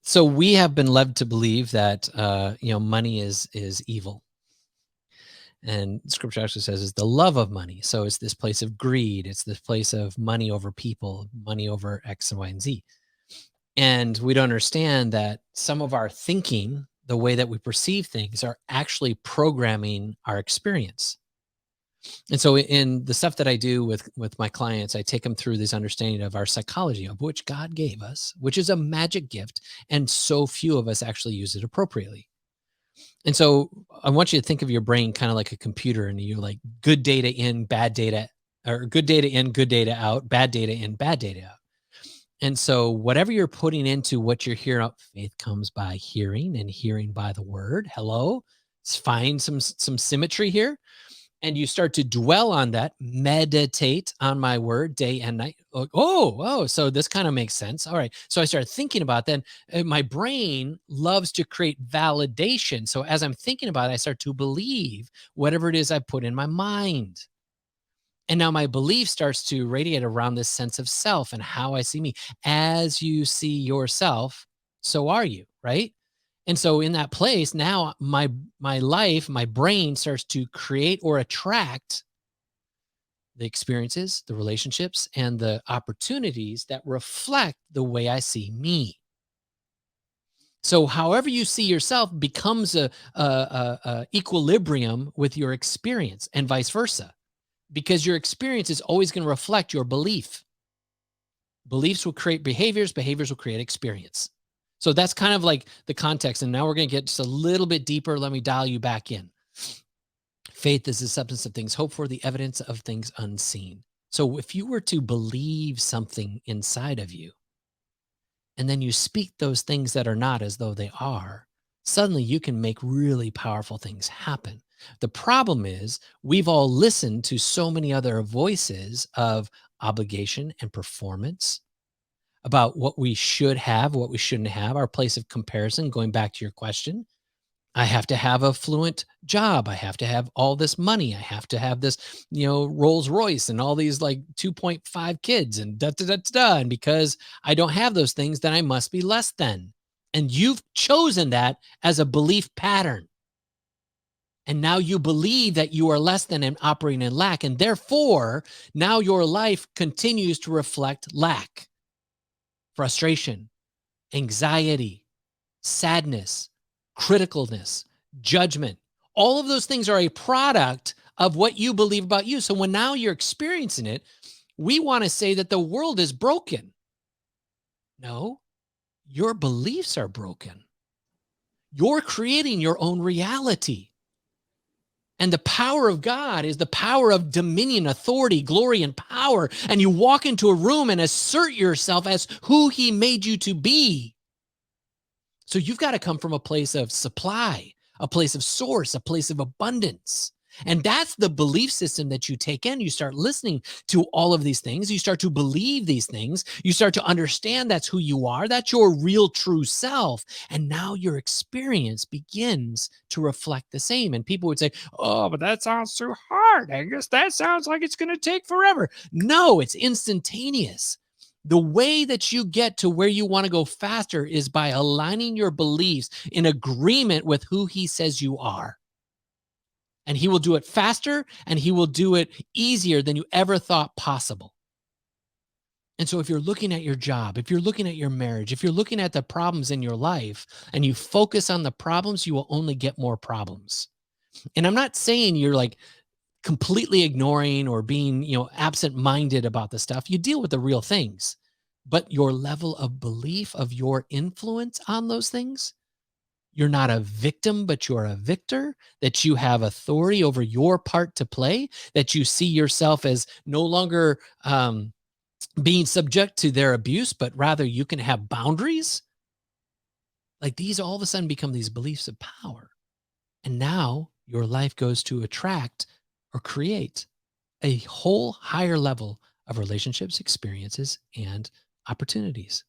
So we have been led to believe that money is evil, and Scripture actually says it's the love of money. So it's this place of greed. It's this place of money over people, money over X and Y and Z. And we don't understand that some of our thinking, the way that we perceive things, are actually programming our experience. And so in the stuff that I do with my clients, I take them through this understanding of our psychology, of which God gave us, which is a magic gift, and so few of us actually use it appropriately. And so I want you to think of your brain kind of like a computer, and you're like good data in, bad data, or good data in, good data out, bad data in, bad data out. And so whatever you're putting into what you're hearing, faith comes by hearing, and hearing by the word. Hello. Let's find some symmetry here, and you start to dwell on that, meditate on my word day and night. Like, oh, so this kind of makes sense. All right. So I started thinking about that. My brain loves to create validation. So as I'm thinking about it, I start to believe whatever it is I put in my mind. And now my belief starts to radiate around this sense of self and how I see me. As you see yourself, so are you, right? And so in that place, now my life, my brain starts to create or attract the experiences, the relationships, and the opportunities that reflect the way I see me. So however you see yourself becomes a equilibrium with your experience, and vice versa, because your experience is always going to reflect your belief. Beliefs will create behaviors, behaviors will create experience. So that's kind of like the context. And now we're going to get just a little bit deeper. Let me dial you back in. Faith is the substance of things hoped for, the evidence of things unseen. So if you were to believe something inside of you, and then you speak those things that are not as though they are, suddenly you can make really powerful things happen. The problem is we've all listened to so many other voices of obligation and performance, about what we should have, what we shouldn't have, our place of comparison. Going back to your question, I have to have a fluent job. I have to have all this money. I have to have this, Rolls Royce and all these like 2.5 kids and da da da da. Da. And because I don't have those things, then I must be less than. And you've chosen that as a belief pattern. And now you believe that you are less than and operating in lack. And therefore, now your life continues to reflect lack, frustration, anxiety, sadness, criticalness, judgment. All of those things are a product of what you believe about you. So when now you're experiencing it, we want to say that the world is broken. No, your beliefs are broken. You're creating your own reality. And the power of God is the power of dominion, authority, glory, and power. And you walk into a room and assert yourself as who He made you to be. So you've got to come from a place of supply, a place of source, a place of abundance. And that's the belief system that you take in. You start listening to all of these things. You start to believe these things. You start to understand that's who you are. That's your real true self. And now your experience begins to reflect the same. And people would say, oh, but that sounds too hard, Angus. That sounds like it's going to take forever. No, it's instantaneous. The way that you get to where you want to go faster is by aligning your beliefs in agreement with who He says you are. And He will do it faster, and He will do it easier than you ever thought possible. And so if you're looking at your job, if you're looking at your marriage, if you're looking at the problems in your life and you focus on the problems, you will only get more problems. And I'm not saying you're like completely ignoring or being, absent-minded about the stuff. You deal with the real things, but your level of belief of your influence on those things, you're not a victim, but you're a victor, that you have authority over your part to play, that you see yourself as no longer being subject to their abuse, but rather you can have boundaries. Like these all of a sudden become these beliefs of power. And now your life goes to attract or create a whole higher level of relationships, experiences, and opportunities.